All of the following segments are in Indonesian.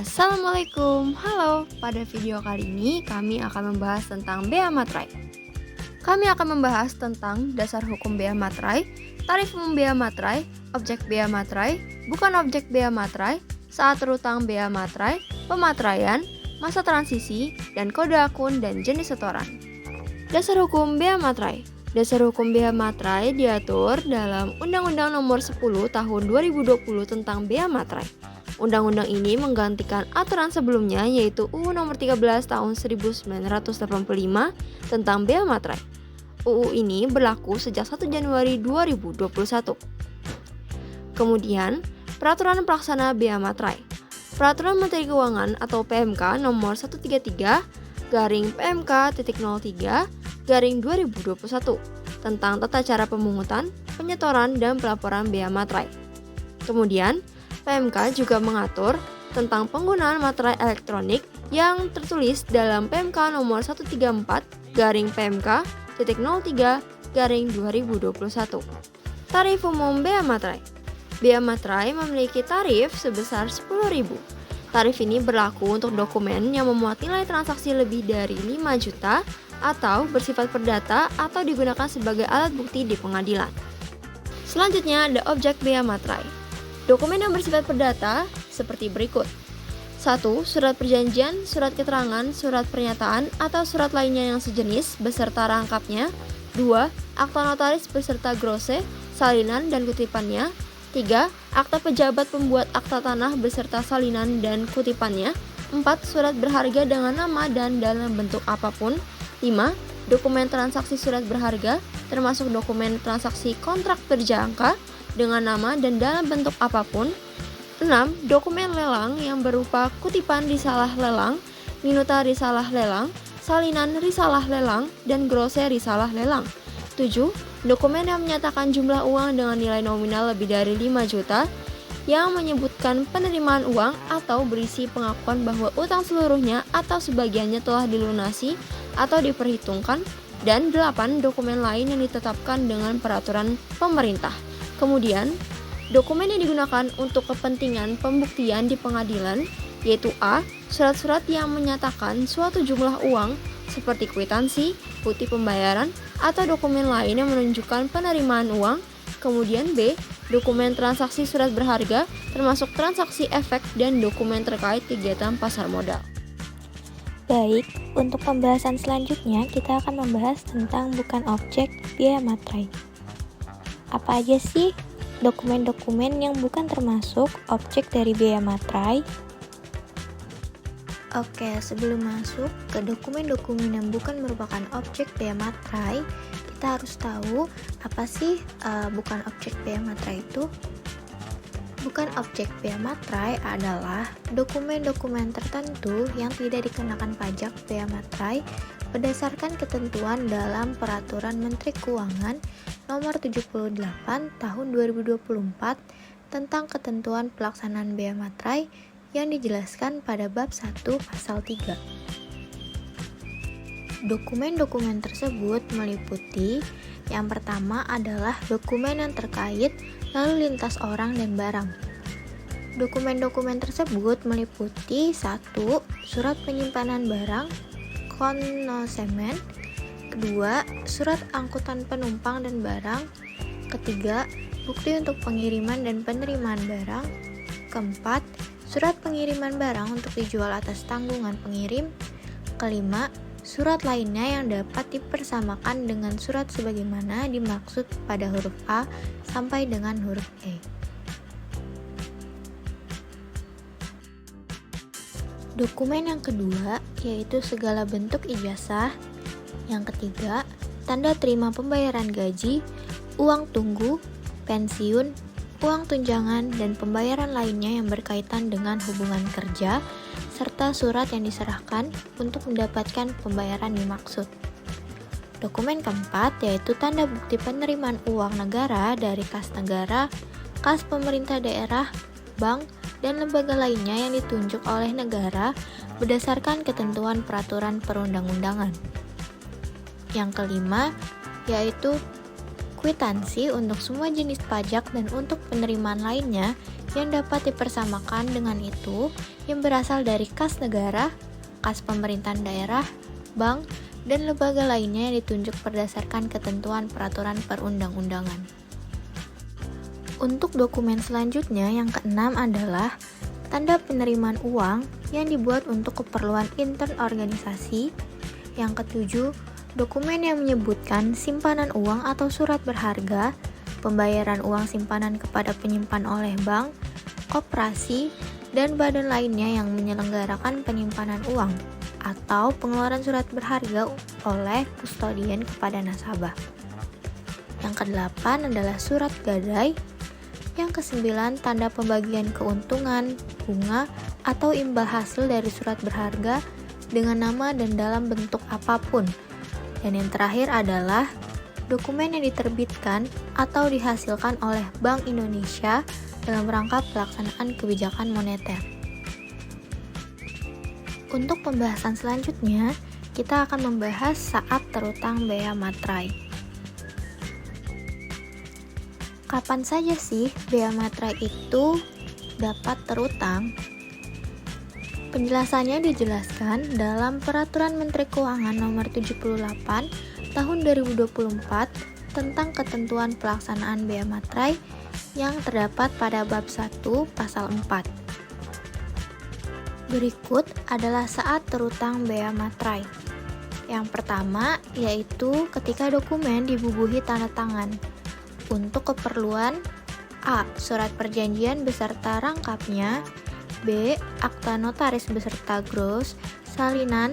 Assalamualaikum, halo. Pada video kali ini kami akan membahas tentang bea materai. Kami akan membahas tentang dasar hukum bea materai, tarif umum bea materai, objek bea materai, bukan objek bea materai, saat terutang bea materai, pemateraian, masa transisi, dan kode akun dan jenis setoran. Dasar hukum bea materai. Dasar hukum bea materai diatur dalam Undang-Undang Nomor 10 Tahun 2020 tentang bea materai. Undang-undang ini menggantikan aturan sebelumnya yaitu UU Nomor 13 Tahun 1985 tentang bea materai. UU ini berlaku sejak 1 Januari 2021. Kemudian, Peraturan Pelaksana Bea Materai. Peraturan Menteri Keuangan atau PMK Nomor 133/PMK.03/2021 tentang tata cara pemungutan, penyetoran, dan pelaporan bea materai. Kemudian, PMK juga mengatur tentang penggunaan materai elektronik yang tertulis dalam PMK nomor 134/PMK.03/2021. Tarif umum bea materai. Bea materai memiliki tarif sebesar Rp10.000. Tarif ini berlaku untuk dokumen yang memuat nilai transaksi lebih dari 5 juta atau bersifat perdata atau digunakan sebagai alat bukti di pengadilan. Selanjutnya ada objek bea materai. Dokumen yang bersifat perdata seperti berikut. 1. Surat perjanjian, surat keterangan, surat pernyataan, atau surat lainnya yang sejenis beserta rangkapnya. 2. Akta notaris beserta grose, salinan, dan kutipannya. 3. Akta pejabat pembuat akta tanah beserta salinan dan kutipannya. 4. Surat berharga dengan nama dan dalam bentuk apapun. 5. Dokumen transaksi surat berharga, termasuk dokumen transaksi kontrak berjangka, dengan nama dan dalam bentuk apapun. 6. Dokumen lelang yang berupa kutipan risalah lelang, minuta risalah lelang, salinan risalah lelang, dan grose risalah lelang. 7. Dokumen yang menyatakan jumlah uang dengan nilai nominal lebih dari 5 juta, yang menyebutkan penerimaan uang atau berisi pengakuan bahwa utang seluruhnya atau sebagiannya telah dilunasi atau diperhitungkan. Dan 8. Dokumen lain yang ditetapkan dengan peraturan pemerintah. Kemudian, dokumen yang digunakan untuk kepentingan pembuktian di pengadilan yaitu A. Surat-surat yang menyatakan suatu jumlah uang seperti kwitansi, bukti pembayaran, atau dokumen lain yang menunjukkan penerimaan uang. Kemudian B. Dokumen transaksi surat berharga termasuk transaksi efek dan dokumen terkait kegiatan pasar modal. Baik, untuk pembahasan selanjutnya kita akan membahas tentang bukan objek bea materai. Apa aja sih dokumen-dokumen yang bukan termasuk objek dari bea materai? Oke, sebelum masuk ke dokumen-dokumen yang bukan merupakan objek bea materai, kita harus tahu apa sih bukan objek bea materai itu. Bukan objek bea materai adalah dokumen-dokumen tertentu yang tidak dikenakan pajak bea materai berdasarkan ketentuan dalam Peraturan Menteri Keuangan Nomor 78 Tahun 2024 tentang ketentuan pelaksanaan bea materai yang dijelaskan pada bab 1 pasal 3. Dokumen-dokumen tersebut meliputi yang pertama adalah dokumen yang terkait lalu lintas orang dan barang. Dokumen-dokumen tersebut meliputi 1. Surat penyimpanan barang konnosemen. 2. Surat angkutan penumpang dan barang. 3. Bukti untuk pengiriman dan penerimaan barang. 4. Surat pengiriman barang untuk dijual atas tanggungan pengirim. 5. Surat lainnya yang dapat dipersamakan dengan surat sebagaimana dimaksud pada huruf A sampai dengan huruf E. Dokumen yang kedua yaitu segala bentuk ijazah. Yang ketiga, tanda terima pembayaran gaji, uang tunggu, pensiun, uang tunjangan, dan pembayaran lainnya yang berkaitan dengan hubungan kerja, serta surat yang diserahkan untuk mendapatkan pembayaran dimaksud. Dokumen keempat yaitu tanda bukti penerimaan uang negara dari kas negara, kas pemerintah daerah, bank, dan lembaga lainnya yang ditunjuk oleh negara berdasarkan ketentuan peraturan perundang-undangan. Yang kelima yaitu kwitansi untuk semua jenis pajak dan untuk penerimaan lainnya yang dapat dipersamakan dengan itu yang berasal dari kas negara, kas pemerintahan daerah, bank, dan lembaga lainnya yang ditunjuk berdasarkan ketentuan peraturan perundang-undangan. Untuk dokumen selanjutnya yang keenam adalah tanda penerimaan uang yang dibuat untuk keperluan intern organisasi. Yang ketujuh, dokumen yang menyebutkan simpanan uang atau surat berharga, pembayaran uang simpanan kepada penyimpan oleh bank, koperasi, dan badan lainnya yang menyelenggarakan penyimpanan uang atau pengeluaran surat berharga oleh kustodian kepada nasabah. Yang kedelapan adalah surat gadai. Yang kesembilan, tanda pembagian keuntungan, bunga, atau imbal hasil dari surat berharga dengan nama dan dalam bentuk apapun. Dan yang terakhir adalah dokumen yang diterbitkan atau dihasilkan oleh Bank Indonesia dalam rangka pelaksanaan kebijakan moneter. Untuk pembahasan selanjutnya, kita akan membahas saat terutang bea materai. Kapan saja sih bea materai itu dapat terutang? Penjelasannya dijelaskan dalam Peraturan Menteri Keuangan Nomor 78 Tahun 2024 tentang ketentuan pelaksanaan bea materai yang terdapat pada bab 1 pasal 4. Berikut adalah saat terutang bea materai. Yang pertama yaitu ketika dokumen dibubuhi tanda tangan untuk keperluan A. Surat perjanjian beserta rangkapnya, B. Akta notaris beserta gros, salinan,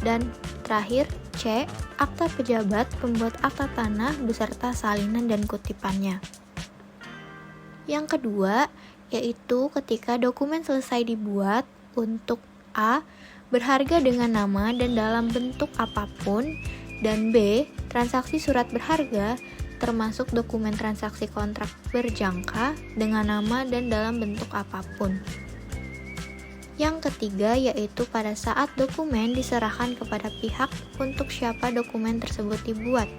dan terakhir C. Akta pejabat pembuat akta tanah beserta salinan dan kutipannya. Yang kedua, yaitu ketika dokumen selesai dibuat untuk A. Berharga dengan nama dan dalam bentuk apapun, dan B. Transaksi surat berharga termasuk dokumen transaksi kontrak berjangka dengan nama dan dalam bentuk apapun. Yang ketiga yaitu pada saat dokumen diserahkan kepada pihak untuk siapa dokumen tersebut dibuat.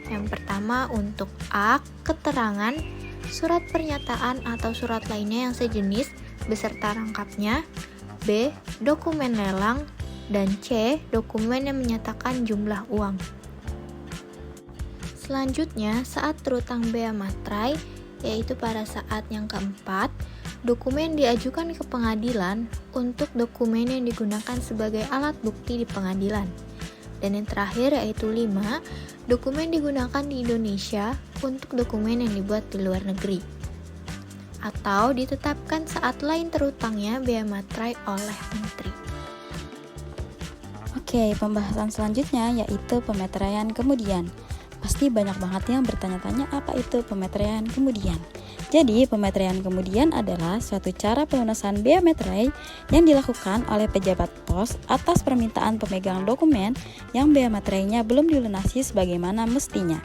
Yang pertama untuk A. Keterangan, surat pernyataan atau surat lainnya yang sejenis beserta rangkapnya, B. Dokumen lelang, dan C. Dokumen yang menyatakan jumlah uang. Selanjutnya saat terutang bea materai yaitu pada saat yang keempat, dokumen diajukan ke pengadilan untuk dokumen yang digunakan sebagai alat bukti di pengadilan. Dan yang terakhir yaitu 5, dokumen digunakan di Indonesia untuk dokumen yang dibuat di luar negeri. Atau ditetapkan saat lain terutangnya bea materai oleh menteri. Oke, pembahasan selanjutnya yaitu pemeteraian kemudian. Pasti banyak banget yang bertanya-tanya apa itu pemeteraian kemudian. Jadi, pemeteraian kemudian adalah suatu cara pelunasan bea materai yang dilakukan oleh pejabat pos atas permintaan pemegang dokumen yang bea materainya belum dilunasi sebagaimana mestinya.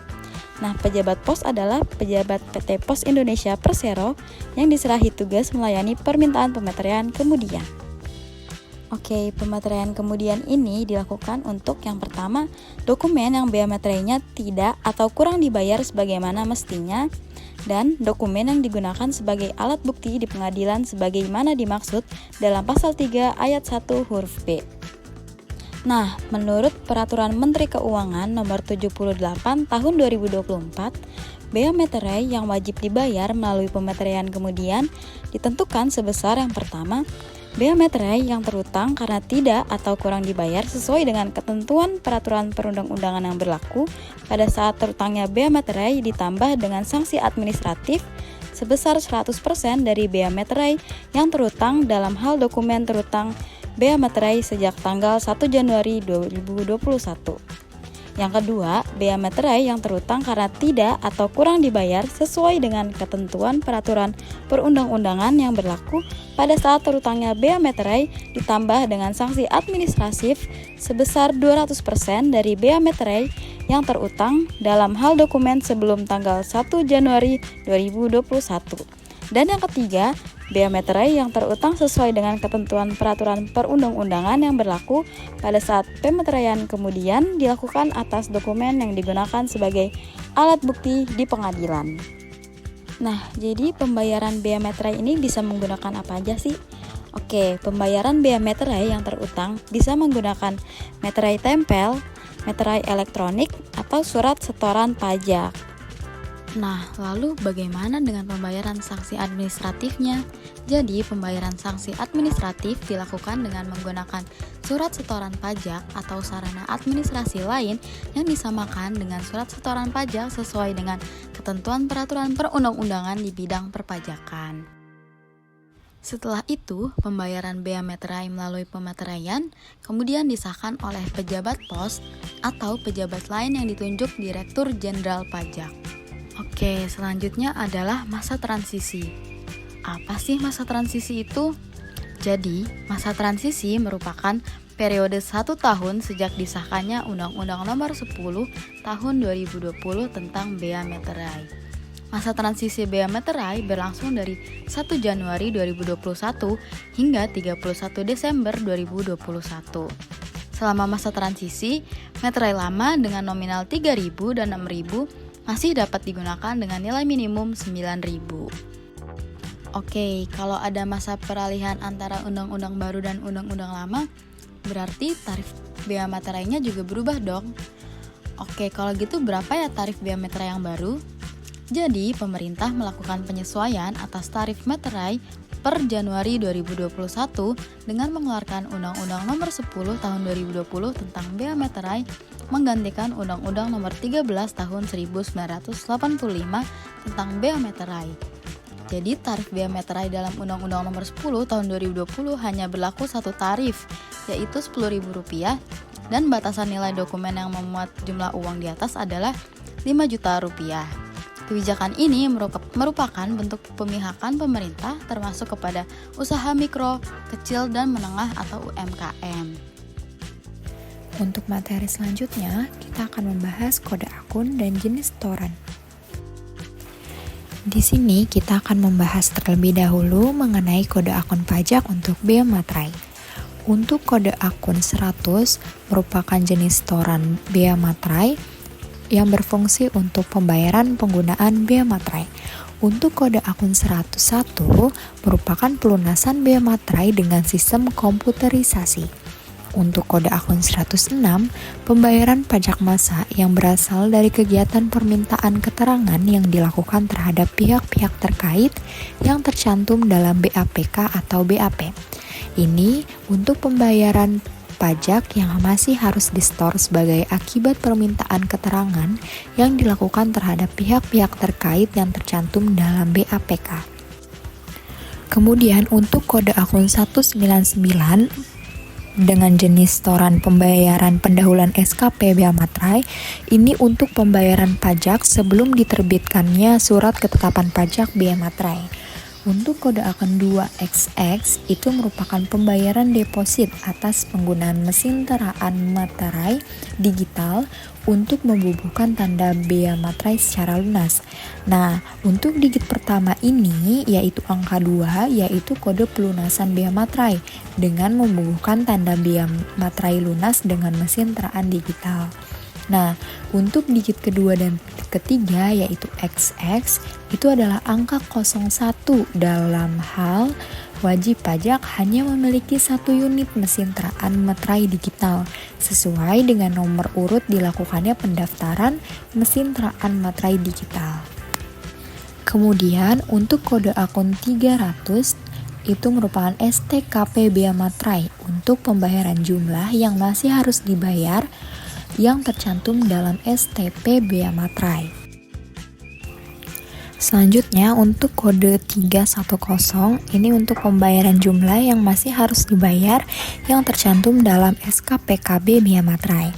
Nah, pejabat pos adalah pejabat PT Pos Indonesia Persero yang diserahi tugas melayani permintaan pemeteraian kemudian. Oke, pemeteraian kemudian ini dilakukan untuk yang pertama, dokumen yang bea materainya tidak atau kurang dibayar sebagaimana mestinya, dan dokumen yang digunakan sebagai alat bukti di pengadilan sebagaimana dimaksud dalam pasal 3 ayat 1 huruf B. Nah, menurut Peraturan Menteri Keuangan Nomor 78 Tahun 2024, bea materai yang wajib dibayar melalui pemeteraian kemudian ditentukan sebesar yang pertama, bea materai yang terutang karena tidak atau kurang dibayar sesuai dengan ketentuan peraturan perundang-undangan yang berlaku pada saat terutangnya bea materai ditambah dengan sanksi administratif sebesar 100% dari bea materai yang terutang dalam hal dokumen terutang bea materai sejak tanggal 1 Januari 2021. Yang kedua, bea materai yang terutang karena tidak atau kurang dibayar sesuai dengan ketentuan peraturan perundang-undangan yang berlaku pada saat terutangnya bea materai ditambah dengan sanksi administratif sebesar 200% dari bea materai yang terutang dalam hal dokumen sebelum tanggal 1 Januari 2021. Dan yang ketiga, bea materai yang terutang sesuai dengan ketentuan peraturan perundang-undangan yang berlaku pada saat pemeteraian kemudian dilakukan atas dokumen yang digunakan sebagai alat bukti di pengadilan. Nah, jadi pembayaran bea materai ini bisa menggunakan apa aja sih? Oke, pembayaran bea materai yang terutang bisa menggunakan materai tempel, materai elektronik, atau surat setoran pajak. Nah, lalu bagaimana dengan pembayaran sanksi administratifnya? Jadi, pembayaran sanksi administratif dilakukan dengan menggunakan surat setoran pajak atau sarana administrasi lain yang disamakan dengan surat setoran pajak sesuai dengan ketentuan peraturan perundang-undangan di bidang perpajakan. Setelah itu, pembayaran bea materai melalui pemeteraian kemudian disahkan oleh pejabat pos atau pejabat lain yang ditunjuk Direktur Jenderal Pajak. Oke, selanjutnya adalah masa transisi. Apa sih masa transisi itu? Jadi, masa transisi merupakan periode 1 tahun sejak disahkannya Undang-Undang Nomor 10 Tahun 2020 tentang bea materai. Masa transisi bea materai berlangsung dari 1 Januari 2021 hingga 31 Desember 2021. Selama masa transisi, materai lama dengan nominal 3.000 dan 6.000 masih dapat digunakan dengan nilai minimum 9.000. Oke, kalau ada masa peralihan antara undang-undang baru dan undang-undang lama, berarti tarif bea materainya juga berubah dong. Oke, kalau gitu berapa ya tarif bea materai yang baru? Jadi, pemerintah melakukan penyesuaian atas tarif materai per Januari 2021 dengan mengeluarkan Undang-Undang Nomor 10 Tahun 2020 tentang bea materai menggantikan Undang-Undang Nomor 13 Tahun 1985 tentang bea materai. Jadi tarif bea materai dalam Undang-Undang Nomor 10 Tahun 2020 hanya berlaku satu tarif, yaitu Rp10.000 dan batasan nilai dokumen yang memuat jumlah uang di atas adalah Rp5 juta. Kebijakan ini merupakan bentuk pemihakan pemerintah termasuk kepada usaha mikro, kecil, dan menengah atau UMKM. Untuk materi selanjutnya, kita akan membahas kode akun dan jenis setoran. Di sini kita akan membahas terlebih dahulu mengenai kode akun pajak untuk bea materai. Untuk kode akun 100 merupakan jenis setoran bea materai yang berfungsi untuk pembayaran penggunaan bea materai. Untuk kode akun 101 merupakan pelunasan bea materai dengan sistem komputerisasi. Untuk kode akun 106, pembayaran pajak massa yang berasal dari kegiatan permintaan keterangan yang dilakukan terhadap pihak-pihak terkait yang tercantum dalam BAPK atau BAP. Ini untuk pembayaran pajak yang masih harus disetor sebagai akibat permintaan keterangan yang dilakukan terhadap pihak-pihak terkait yang tercantum dalam BAPK. Kemudian untuk kode akun 199 dengan jenis setoran pembayaran pendahuluan SKP bea materai, ini untuk pembayaran pajak sebelum diterbitkannya surat ketetapan pajak bea materai. Untuk kode akun 2XX itu merupakan pembayaran deposit atas penggunaan mesin teraan materai digital untuk membubuhkan tanda bea materai secara lunas. Nah, untuk digit pertama ini yaitu angka 2 yaitu kode pelunasan bea materai dengan membubuhkan tanda bea materai lunas dengan mesin teraan digital. Nah, untuk digit kedua dan ketiga yaitu XX itu adalah angka 01 dalam hal wajib pajak hanya memiliki 1 unit mesin teraan materai digital sesuai dengan nomor urut dilakukannya pendaftaran mesin teraan materai digital. Kemudian untuk kode akun 300 itu merupakan STKP bea materai untuk pembayaran jumlah yang masih harus dibayar yang tercantum dalam STP bea materai. Selanjutnya untuk kode 310 ini untuk pembayaran jumlah yang masih harus dibayar yang tercantum dalam SKPKB bea materai.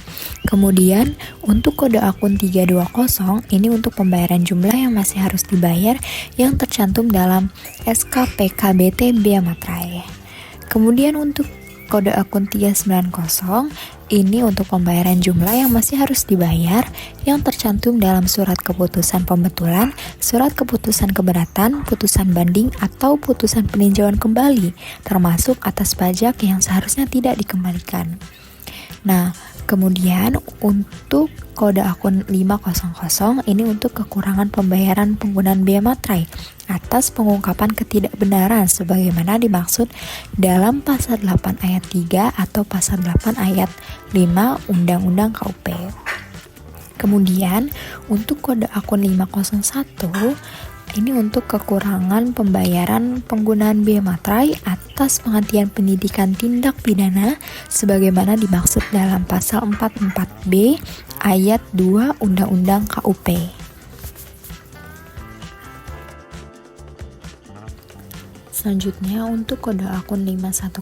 Kemudian untuk kode akun 320 ini untuk pembayaran jumlah yang masih harus dibayar yang tercantum dalam SKPKBT bea materai. Kemudian untuk kode akun 390 ini untuk pembayaran jumlah yang masih harus dibayar yang tercantum dalam surat keputusan pembetulan, surat keputusan keberatan, putusan banding, atau putusan peninjauan kembali, termasuk atas pajak yang seharusnya tidak dikembalikan. Nah, kemudian untuk kode akun 500 ini untuk kekurangan pembayaran penggunaan biaya materai atas pengungkapan ketidakbenaran sebagaimana dimaksud dalam pasal 8 ayat 3 atau pasal 8 ayat 5 Undang-Undang KUP. Kemudian untuk kode akun 501 ini untuk kekurangan pembayaran penggunaan biaya materai atas penghentian penyidikan tindak pidana sebagaimana dimaksud dalam pasal 44B ayat 2 Undang-Undang KUP. Selanjutnya untuk kode akun 510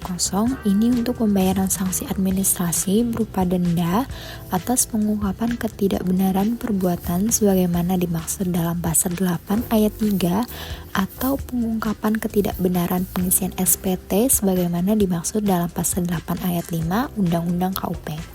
ini untuk pembayaran sanksi administrasi berupa denda atas pengungkapan ketidakbenaran perbuatan sebagaimana dimaksud dalam pasal 8 ayat 3 atau pengungkapan ketidakbenaran pengisian SPT sebagaimana dimaksud dalam pasal 8 ayat 5 Undang-Undang KUP.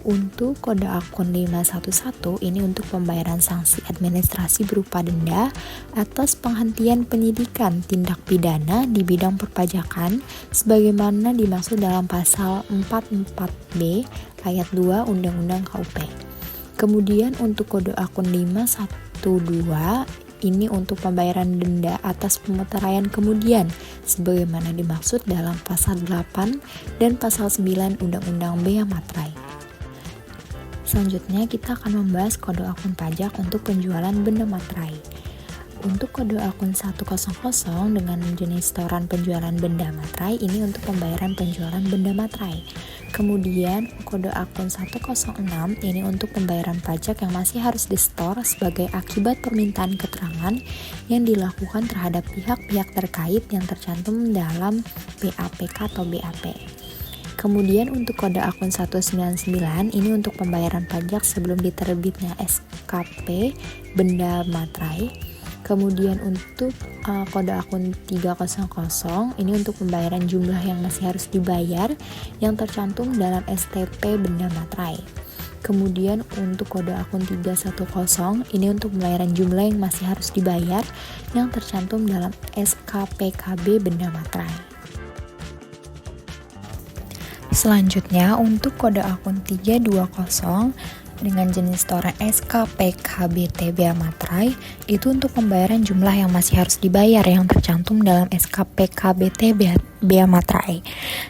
Untuk kode akun 511 ini untuk pembayaran sanksi administrasi berupa denda atas penghentian penyidikan tindak pidana di bidang perpajakan sebagaimana dimaksud dalam pasal 44B ayat 2 Undang-Undang KUP. Kemudian untuk kode akun 512 ini untuk pembayaran denda atas pemeteraian kemudian sebagaimana dimaksud dalam pasal 8 dan pasal 9 Undang-Undang Bea Materai. Selanjutnya kita akan membahas kode akun pajak untuk penjualan benda materai. Untuk kode akun 100 dengan jenis setoran penjualan benda materai ini untuk pembayaran penjualan benda materai. Kemudian kode akun 106 ini untuk pembayaran pajak yang masih harus disetor sebagai akibat permintaan keterangan yang dilakukan terhadap pihak-pihak terkait yang tercantum dalam BAPK atau BAP. Kemudian untuk kode akun 199 ini untuk pembayaran pajak sebelum diterbitnya SKP benda materai. Kemudian untuk kode akun 300 ini untuk pembayaran jumlah yang masih harus dibayar yang tercantum dalam STP benda materai. Kemudian untuk kode akun 310 ini untuk pembayaran jumlah yang masih harus dibayar yang tercantum dalam SKPKB benda materai. Selanjutnya untuk kode akun 320 dengan jenis setoran SKPKBT Bea Materai itu untuk pembayaran jumlah yang masih harus dibayar yang tercantum dalam SKPKBT Bea Materai.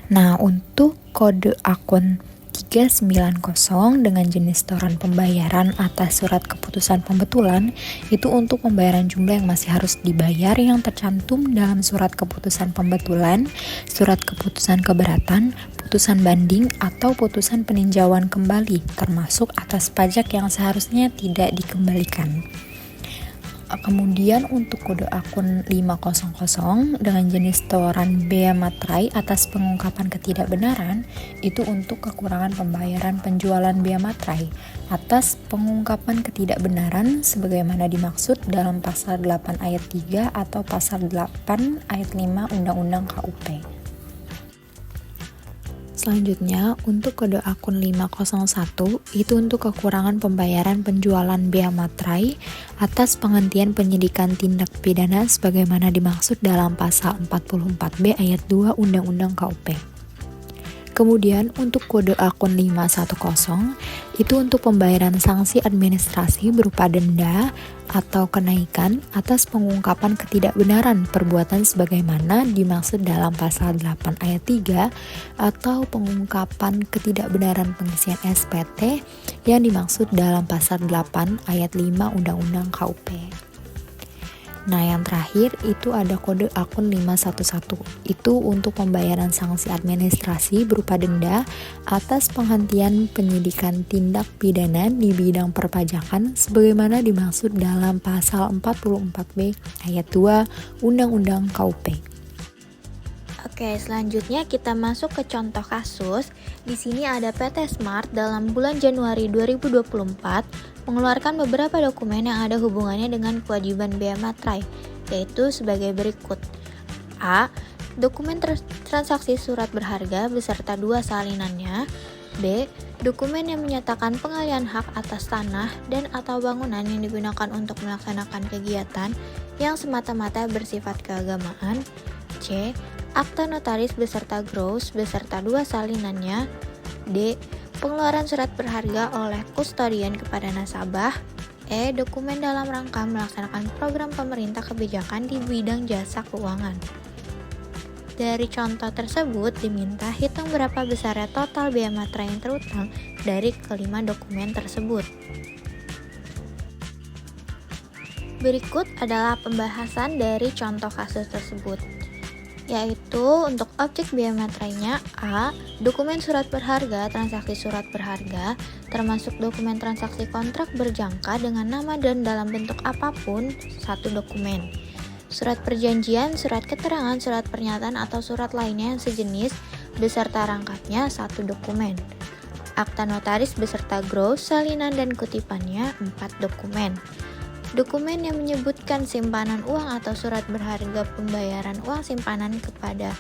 Nah, untuk kode akun 390 dengan jenis setoran pembayaran atas surat keputusan pembetulan itu untuk pembayaran jumlah yang masih harus dibayar yang tercantum dalam surat keputusan pembetulan, surat keputusan keberatan, putusan banding, atau putusan peninjauan kembali termasuk atas pajak yang seharusnya tidak dikembalikan. Kemudian untuk kode akun 500 dengan jenis setoran bea materai atas pengungkapan ketidakbenaran itu untuk kekurangan pembayaran penjualan bea materai atas pengungkapan ketidakbenaran sebagaimana dimaksud dalam pasal 8 ayat 3 atau pasal 8 ayat 5 Undang-Undang KUP. Selanjutnya, untuk kode akun 501 itu untuk kekurangan pembayaran penjualan bea materai atas penghentian penyidikan tindak pidana sebagaimana dimaksud dalam pasal 44B ayat 2 Undang-Undang KUP. Kemudian untuk kode akun 510 itu untuk pembayaran sanksi administrasi berupa denda atau kenaikan atas pengungkapan ketidakbenaran perbuatan sebagaimana dimaksud dalam pasal 8 ayat 3 atau pengungkapan ketidakbenaran pengisian SPT yang dimaksud dalam pasal 8 ayat 5 Undang-Undang KUP. Nah, yang terakhir itu ada kode akun 511. Itu untuk pembayaran sanksi administrasi berupa denda atas penghentian penyidikan tindak pidana di bidang perpajakan sebagaimana dimaksud dalam pasal 44B ayat 2 Undang-Undang KUP. Oke, selanjutnya kita masuk ke contoh kasus. Di sini ada PT Smart dalam bulan Januari 2024 mengeluarkan beberapa dokumen yang ada hubungannya dengan kewajiban bea materai, yaitu sebagai berikut. A. Dokumen transaksi surat berharga beserta 2 salinannya. B. Dokumen yang menyatakan pengalihan hak atas tanah dan atau bangunan yang digunakan untuk melaksanakan kegiatan yang semata-mata bersifat keagamaan. C. Akta notaris beserta gross beserta 2 salinannya. D. Pengeluaran surat berharga oleh kustodian kepada nasabah. E. Dokumen dalam rangka melaksanakan program pemerintah kebijakan di bidang jasa keuangan. Dari contoh tersebut diminta hitung berapa besarnya total biaya materai yang terutang dari kelima dokumen tersebut. Berikut adalah pembahasan dari contoh kasus tersebut, yaitu untuk objek biaya materainya: A. Dokumen surat berharga, transaksi surat berharga, termasuk dokumen transaksi kontrak berjangka dengan nama dan dalam bentuk apapun, 1 dokumen. Surat perjanjian, surat keterangan, surat pernyataan atau surat lainnya yang sejenis beserta rangkapnya, 1 dokumen. Akta notaris beserta gross, salinan dan kutipannya, 4 dokumen. Dokumen yang menyebutkan simpanan uang atau surat berharga pembayaran uang simpanan kepada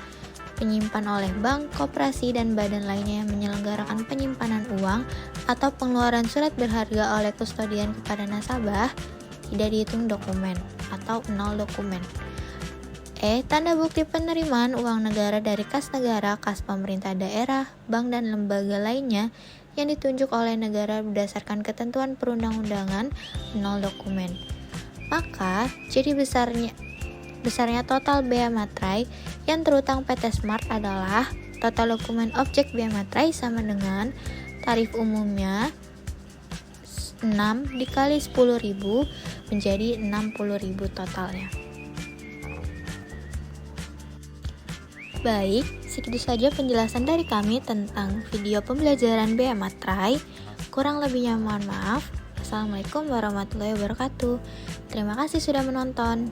penyimpan oleh bank, koperasi, dan badan lainnya yang menyelenggarakan penyimpanan uang atau pengeluaran surat berharga oleh kustodian kepada nasabah tidak dihitung dokumen atau 0 dokumen. E. Tanda bukti penerimaan uang negara dari kas negara, kas pemerintah daerah, bank dan lembaga lainnya yang ditunjuk oleh negara berdasarkan ketentuan perundang-undangan, 0 dokumen. Maka ciri besarnya total bea materai yang terutang PT Smart adalah total dokumen objek bea materai sama dengan tarif umumnya 6 dikali 10.000 menjadi 60.000 totalnya. Baik, segitu saja penjelasan dari kami tentang video pembelajaran bea materai. Kurang lebihnya mohon maaf. Assalamualaikum warahmatullahi wabarakatuh. Terima kasih sudah menonton.